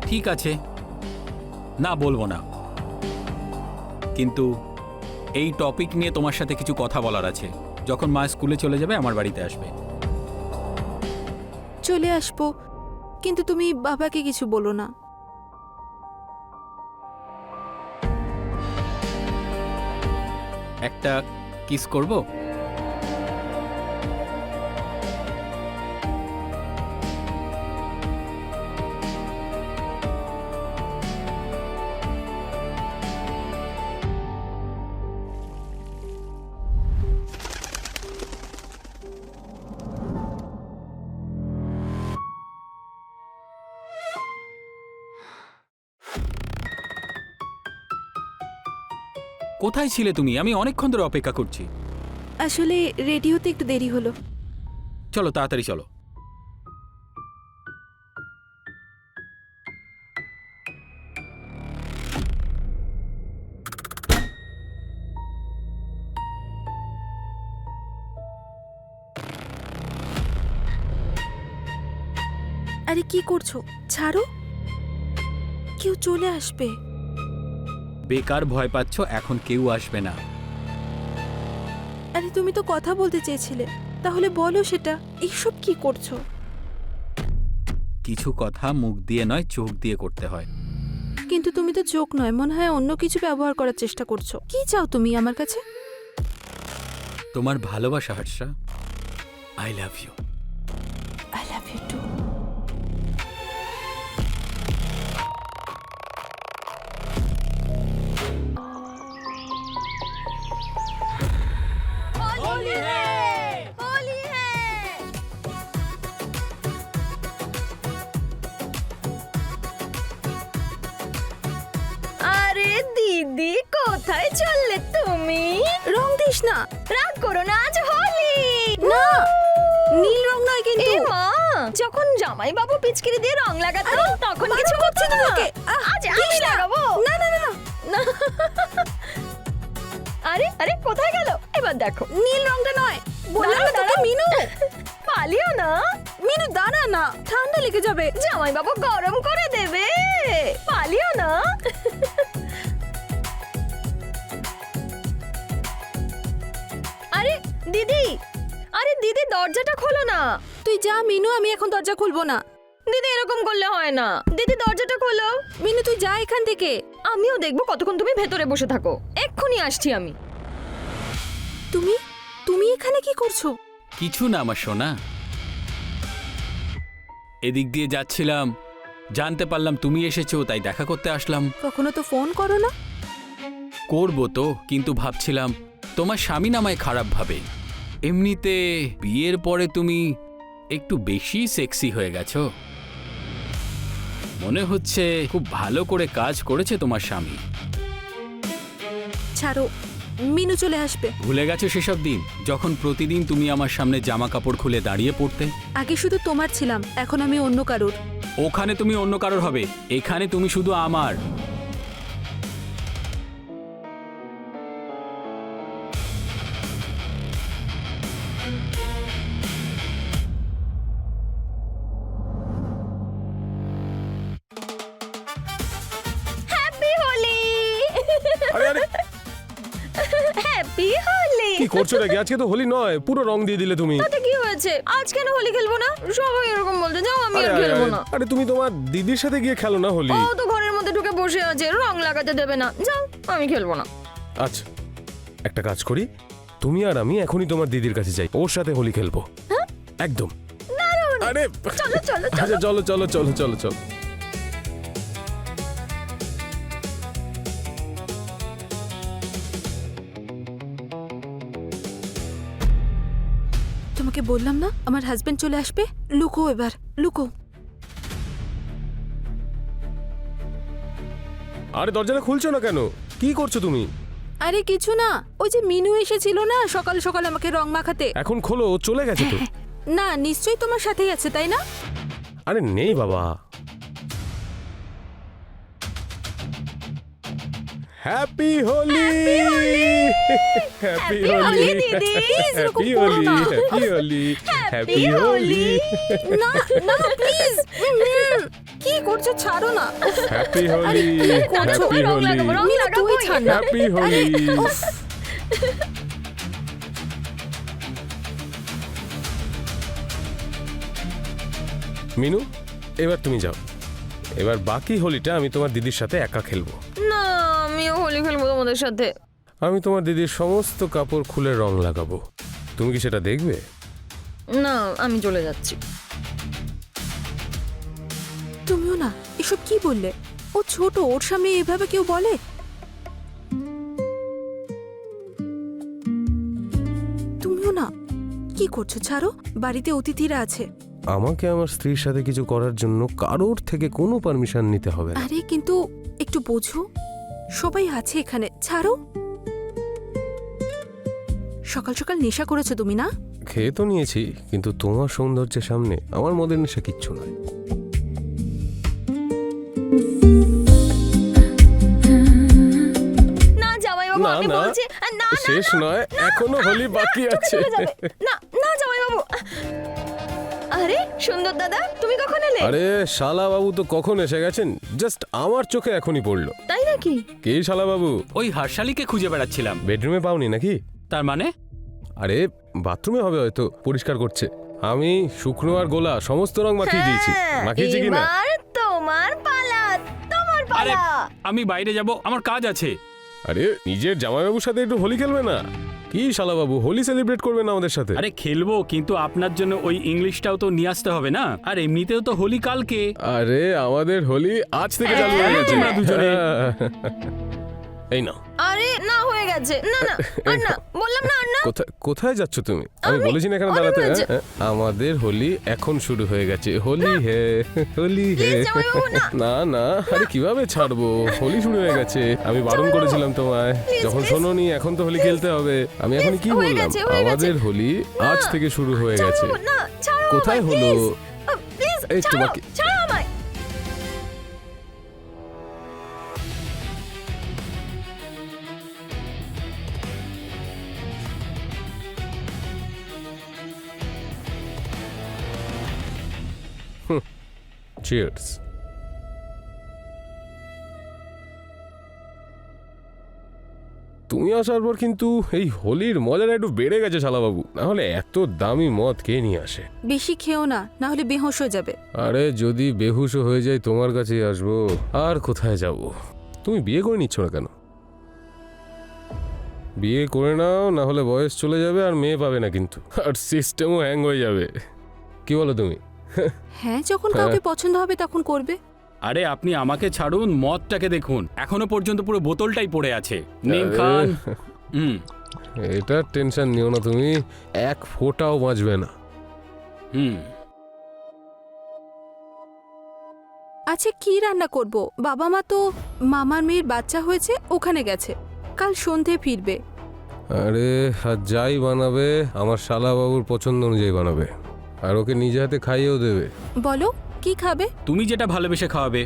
ঠিক আছে, না বলবো না, কিন্তু এই টপিক নিয়ে তোমার সাথে কিছু কথা বলার আছে। যখন মা স্কুলে চলে যাবে আমার বাড়িতে আসবে। চলে আসবো, কিন্তু তুমি বাবাকে কিছু বলো না। একটা কিস করব? কোথায় ছিলে তুমি? আমি অনেকক্ষণ ধরে অপেক্ষা করছি। আসলে রেডি হতে একটু দেরি হলো। চলো তাড়াতাড়ি চলো। আরে কি করছো? ছাড়ো, কেউ চলে আসবে। বেকার ভয় পাচ্ছ, এখন কেউ আসবে না। আরে তুমি তো কথা বলতে চেয়েছিলে, তাহলে বলো সেটা। এইসব কি করছো? কিছু কথা মুখ দিয়ে নয়, চোখ দিয়ে করতে হয়। কিন্তু তুমি তো চোখ নয়, মনে হয় অন্য কিছু ব্যবহার করার চেষ্টা করছো। কি চাও তুমি আমার কাছে? তোমার ভালোবাসা Harsha. I love you. I love you too. আরে দিদি, কোথায় চললে তুমি? রং দিস না। রাগ করো না, আজ হোলি। না, নীল রং নয় কিন্তু। এ মা, যখন জামাই বাবু পিচকিরি দিয়ে রং লাগাতো তখন বারণ কিছু করছি করছে তোমাকে। আজ দিস আমি না। লাগাবো। না না না না, না। আরে আরে, কোথায় গেল? এবার দেখো। নীল রংটা নয়। বললাম না তোকে মিনু। পালিও না, মিনু দাঁড়া না, ঠান্ডা লেগে যাবে। জামাই বাবু গরম করে দেবে। পালিও না। আরে দিদি, আরে দিদি, দরজাটা খোলো না। তুই যা মিনু, আমি এখন দরজা খুলবো না। দিদি, এরকম করলে হয় না। দিদি, দরজাটা খোলো। মিনু তুই যা এখান থেকে। আমিও দেখবো কতক্ষণ তুমি ভেতরে বসে থাকো। এক্ষুনি আসছি আমি। তুমি তুমি এখানে কি করছো? কিছু না আমার সোনা, এদিক দিয়ে যাচ্ছিলাম, জানতে পারলাম তুমি এসেছো, তাই দেখা করতে আসলাম। কখনো তো ফোন করো না। করবো তো, কিন্তু ভাবছিলাম তোমার স্বামী নামায় খারাপ ভাবে। এমনিতে বিয়ের পরে তুমি একটু বেশি সেক্সি হয়ে গেছো। মনে হচ্ছে খুব ভালো করে কাজ করেছে তোমার স্বামী। ছাড়ো, মিনু চলে আসবে। ভুলে গেছো সেসব দিন, যখন প্রতিদিন তুমি আমার সামনে জামা কাপড় খুলে দাঁড়িয়ে পড়তে? আগে শুধু তোমার ছিলাম, এখন আমি অন্য কারোর। ওখানে তুমি অন্য কারোর হবে, এখানে তুমি শুধু আমার। হ্যাপি হোলি। আরে আরে হ্যাপি হোলি। কি করছো নাকি? আজকে তো হোলি নয়, পুরো রং দিয়ে দিলে তুমি। তাতে কি হয়েছে? আজ কেন হোলি খেলবো না? সবাই এরকম বলতে, যাও আমি আরে আর আরে খেলবো আরে, না। আরে তুমি তোমার দিদির সাথে গিয়ে খেলো না হোলি। ও তো ঘরের মধ্যে ঢুকে বসে আছে, রং লাগাতে দেবে না। যাও, আমি খেলবো না। আচ্ছা, একটা কাজ করি, তুমি আর আমি এখনই তোমার দিদির কাছে যাই, ওর সাথে হোলি খেলবো। একদম। আরে চলো চলো আচ্ছা, চলো চলো চলো চলো চলো। তোমাকে বললাম না আমার হাজবেন্ড চলে আসবে। লুকো এবার, লুকো। আরে দরজাটা খুলছো না কেন? কি করছো তুমি? আরে কিছু না, ওই যে মিনু এসেছিল না সকাল সকাল আমাকে রং মাখাতে। এখন খোলো, ও চলে গেছে তো। না, নিশ্চয়ই তোমার সাথেই আছে, তাই না? আরে নেই বাবা। হ্যাপি হোলি, হ্যাপি হোলি দিদি, এরকম হ্যাপি করো হোলি, না। Happy Holi, happy Holi. না না প্লিজ। কি করছো? ছাড়ো না। হ্যাপি হোলি, করছো? হ্যাপি রং হোলি, লাগাবো, রং মিনু, তুই লাগাবোই। ছাড় না। হ্যাপি হোলি। উফ, মিনু, এবার তুমি যাও। এবার বাকি হোলিটা আমি তোমার দিদির সাথে একা খেলবো। না, আমিও হোলি খেলবো তোমাদের সাথে। আমি তোমার দিদির সমস্ত কাপড় খুলে রং লাগাবো। তুমি কি সেটা দেখবে? না, আমি চলে যাচ্ছি। তুমিও না, এসব কি বললে? ও ছোট, ওর সামনে এভাবে কেউ বলে? তুমিও না, কি করছো? ছাড়ো, বাড়িতে অতিথিরা আছে। আমাকে আমার স্ত্রীর সাথে কিছু করার জন্য কারোর থেকে কোনো পারমিশন নিতে হবে না। আরে কিন্তু একটু বোঝো, সবাই আছে এখানে, ছাড়ো। সকাল সকাল নেশা করেছো তুমি না? খেয়ে তো নিয়েছি, কিন্তু তোমার সৌন্দর্যের সামনে আমার মদের নেশা কিচ্ছু নয়। না জামাইবাবু, না, আমি না, বলছি না না শেষ নয়, এখনো হোলি বাকি আছে। চলে যাবে। না না জামাইবাবু। আরে সুন্দর দাদা, তুমি কখন এলে? আরে শালা বাবু তো কখন এসে গেছেন, জাস্ট আমার চোখে এখনই পড়লো। তাই নাকি? কে শালা বাবু? ওই হার্শালিকে খুঁজে বেড়াচ্ছিলাম। বেডরুমে পাওনি নাকি? তার মানে? আরে বাথরুমে হবে হয়তো, পরিষ্কার করছে। আমি শুকনো আর গোলা সমস্ত রং মাখিয়ে দিয়েছি। মাখিয়েছি কি না? এবার তোমার পালা, তোমার আরে পালা। আমি বাইরে যাব, আমার কাজ আছে। আরে নিজের জামাইবাবুর সাথে একটু হোলি খেলবে না? কি শালা বাবু, হোলি সেলিব্রেট করবে না আমাদের সাথে? আরে খেলবো, কিন্তু আপনার জন্য ওই ইংলিশটাও তো নিয়ে আসতে হবে না। আর এমনিতেও তো হোলি কালকে। আরে আমাদের হোলি আজ থেকে চালু হয়ে গেছে। তোমরা দুজনে। এই নাও। আরে না, হয়ে গেছে। না না, আর না, বললাম না, আর না। কোথায় কোথায় যাচ্ছ তুমি? আমি বলেছি না এখানে অনেক দাঁড়াতে। হয়েছে। হ্যাঁ? আমাদের হোলি এখন শুরু হয়ে গেছে। হোলি হে, হোলি হে। Please, জামাইবাবু, না। না না, আরে কিভাবে ছাড়বো? হোলি শুরু হয়ে গেছে। আমি বারণ করেছিলাম তোমায়, যখন please. শোনোনি। এখন তো হোলি খেলতে হবে। আমি এখনই কি হয়ে বললাম? গেছে, হয়ে গেছে। আমাদের হোলি আজ থেকে শুরু হয়ে গেছে। জামাইবাবু, না, ছাড়ো কোথায় আমায়, হলো? please. প্লিজ এই ছাড়ো, তোমাকে- ছাড়ো আমায়। চিয়ার্স। তুমি আসার পর কিন্তু এই হোলির মজাটা একটু বেড়ে গেছে শালাবাবু। না হলে এত দামি মদ কে নিয়ে আসে? বেশি খেও না, না হলে বেহুঁশ হয়ে যাবে। আরে যদি বেহুশ হয়ে যায় তোমার কাছেই আসবো। আর কোথায় যাব? তুমি বিয়ে করে নিচ্ছ না কেন? বিয়ে করে নাও, না হলে বয়স চলে যাবে আর মেয়ে পাবে না কিন্তু, আর সিস্টেমও হ্যাং হয়ে যাবে। কি বলো তুমি? হ্যাঁ, যখন কাউকে পছন্দ হবে তখন করবে। আরে আপনি আমাকে ছাড়ুন, মদটাকে দেখুন, এখনো পর্যন্ত পুরো বোতলটাই পড়ে আছে। নিন আরে। খান। হুম এটা টেনশন নিও না তুমি, এক ফোঁটাও বাঁচবে না। হুম আচ্ছা, কি রান্না করব? বাবা মা তো মামার মেয়ের বাচ্চা হয়েছে, ওখানে গেছে, কাল সন্ধে ফিরবে। আরে আর যাই বানাবে আমার শালাবাবুর পছন্দ অনুযায়ী বানাবে, আর ওকে নিজে হাতে খাইয়েও দেবে। বলো কি খাবে? তুমি যেটা ভালোবেসে খাওয়াবে।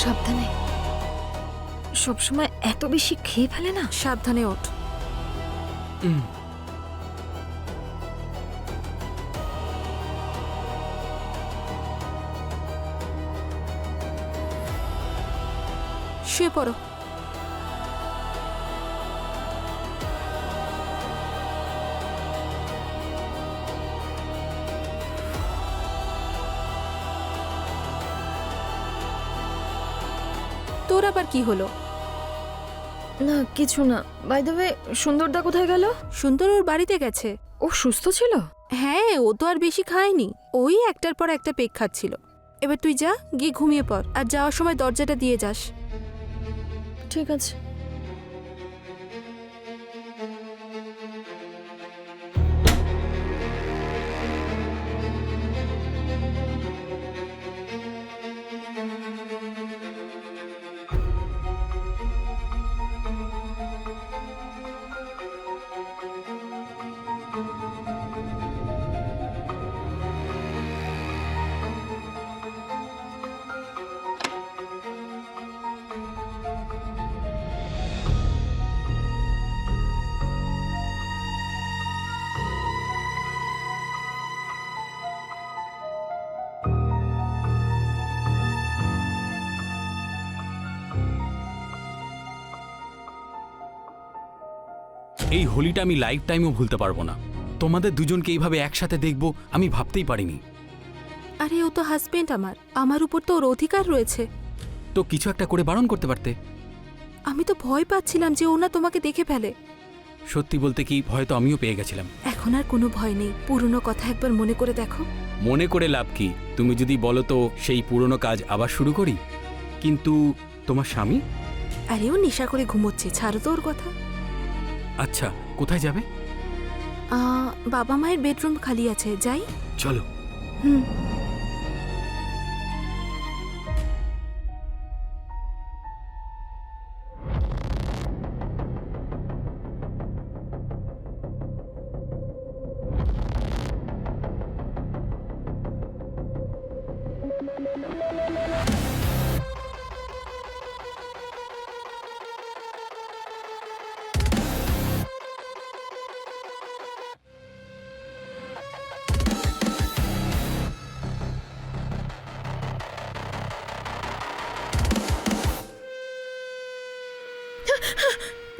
সাবধানে, সবসময় এত বেশি খেয়ে ফেলে না। সাবধানে ওঠ। শুয়ে পড়ো। তোর আবার কি হলো? না কিছু না। বাই দ্য ওয়ে, সুন্দরদা কোথায় গেল? সুন্দর ওর বাড়িতে গেছে। ও সুস্থ ছিল? হ্যাঁ, ও তো আর বেশি খায়নি, ওই একটার পর একটা পেক খাচ্ছিল। এবার তুই যা, গিয়ে ঘুমিয়ে পড়, আর যাওয়ার সময় দরজাটা দিয়ে যাস। ঠিক আছে। এই হোলিটা আমি লাইফ টাইমও ভুলতে পারবো না। তোমাদের দুজনকে এইভাবে একসাথে দেখবো আমি ভাবতেই পারিনি। আরে ও তো হাজবেন্ড আমার উপর তো ওর অধিকার রয়েছে। তো কিছু একটা করে বারণ করতে পারতে। আমি তো ভয় পাচ্ছিলাম যে ও না তোমাকে দেখে ফেলে। সত্যি বলতে কি, ভয় তো আমিও পেয়ে গেছিলাম। এখন আর কোনো ভয় নেই, পুরনো কথা একবার মনে করে দেখো। মনে করে লাভ কি? তুমি যদি বলো তো সেই পুরনো কাজ আবার শুরু করি। কিন্তু তোমার স্বামী? আরে ও নেশা করে ঘুমোচ্ছে, ছাড়ো তো ওর কথা। আচ্ছা, কোথায় যাবে? বাবা মায়ের বেডরুম খালি আছে, যাই। চলো। হুম।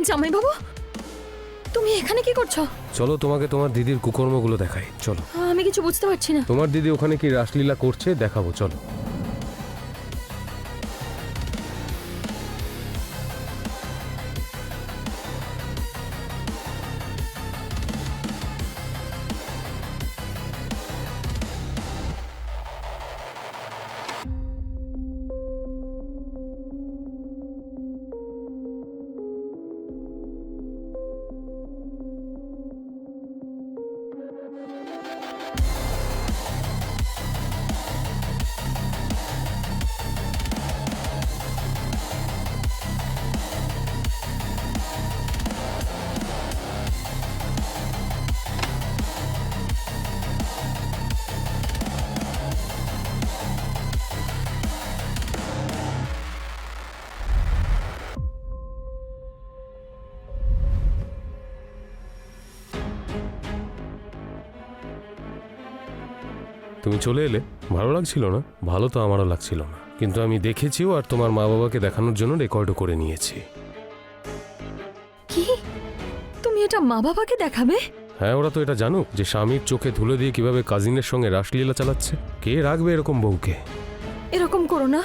জামাইবাবু, তুমি এখানে কি করছো? চলো তোমাকে তোমার দিদির কুকর্মগুলো দেখাই, চলো। আমি কিছু বুঝতে পারছি না। তোমার দিদি ওখানে কি রাসলীলা করছে দেখাবো, চলো। তুমি চলে এলে, ভালো লাগছিল না? ভালো তো আমারও লাগছিল না, কিন্তু আমি দেখেছিও আর তোমার মা বাবাকে দেখানোর জন্য রেকর্ডও করে নিয়েছি। কি? তুমি এটা মা বাবাকে দেখাবে? হ্যাঁ, ওরা তো এটা জানুক যে স্বামীর চোখে ধুলো দিয়ে কিভাবে কাজিনের সঙ্গে রাসলীলা চালাচ্ছে। কে রাখবে এরকম বউকে? এরকম করো না,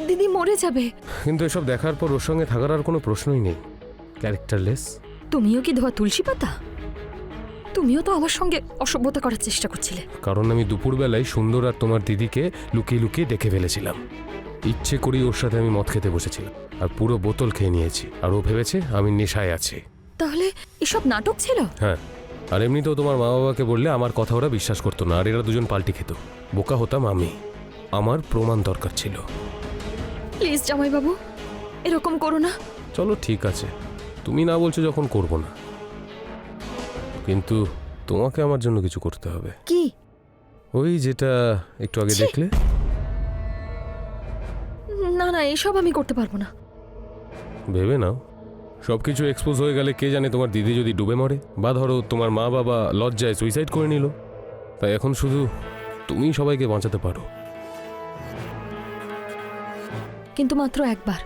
দিদি মরে যাবে। কিন্তু এসব দেখার পর ওর সঙ্গে থাকার আর কোনো প্রশ্নই নেই। ক্যারেক্টারলেস। তুমিও কি ধোয়া তুলসী পাতা? তুমিও তো আমার সঙ্গে অসভ্যতা করার চেষ্টা করছিলে। কারণ আমি দুপুরবেলায় সুন্দর আর তোমার দিদিকে লুকিয়ে লুকিয়ে দেখে ফেলেছিলাম। ইচ্ছে করেই ওর সাথে আমি মদ খেতে বসেছিলাম আর পুরো বোতল খেয়ে নিয়েছি, আর ও ভেবেছে আমি নেশায় আছি। তাহলে এসব নাটক ছিল? হ্যাঁ, আর এমনিতেও তোমার মা বাবাকে বললে আমার কথা ওরা বিশ্বাস করতো না, আর এরা দুজন পাল্টি খেত। বোকা হতাম আমি, আমার প্রমাণ দরকার ছিল। প্লিজ জামাইবাবু, এরকম করো না। চলো ঠিক আছে, তুমি না বলছো যখন করব না, কিন্তু তোমাকে আমার জন্য কিছু করতে হবে। কি? ওই যেটা একটু আগে ছি! দেখলে। না না, এসব আমি করতে পারবো না। ভেবে নাও, সবকিছু এক্সপোজ হয়ে গেলে কে জানে তোমার দিদি যদি ডুবে মরে, বা ধরো তোমার মা বাবা লজ্জায় সুইসাইড করে নিল। তাই এখন শুধু তুমি সবাইকে বাঁচাতে পারো। কিন্তু মাত্র একবার।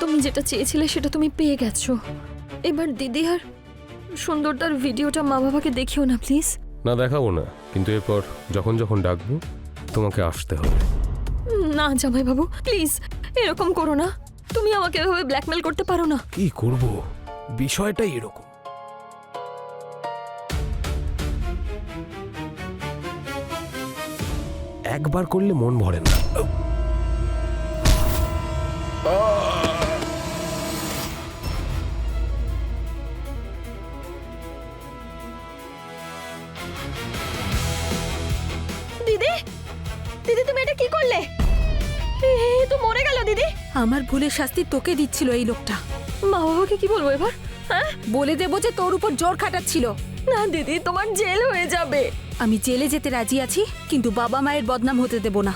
তুমি যেটা চেয়েছিলে সেটা তুমি পেয়ে গেছো। এবার দিদি আর সুন্দরদার ভিডিওটা মা বাবাকে দেখিও না প্লিজ। না, দেখাবো না, কিন্তু এরপর যখন যখন ডাকবো তোমাকে আসতে হবে। না জামাইবাবু, প্লিজ এরকম করো না। তুমি আমাকে এভাবে ব্ল্যাকমেল করতে পারো না। কি করব, বিষয়টাই এরকম। একবার করলে মন ভরে না। দিদি দিদি তুমি এটা কি করলে? এ তো মরে গেল দিদি। আমার ভুলের শাস্তি তোকে দিচ্ছিল এই লোকটা। মা বাবাকে কি বলবো এবার? হ্যাঁ, বলে দেবো যে তোর উপর জোর খাটাচ্ছিল। না দিদি, তোমার জেল হয়ে যাবে। আমি জেলে যেতে রাজি আছি, কিন্তু বাবা মায়ের বদনাম হতে দেব না।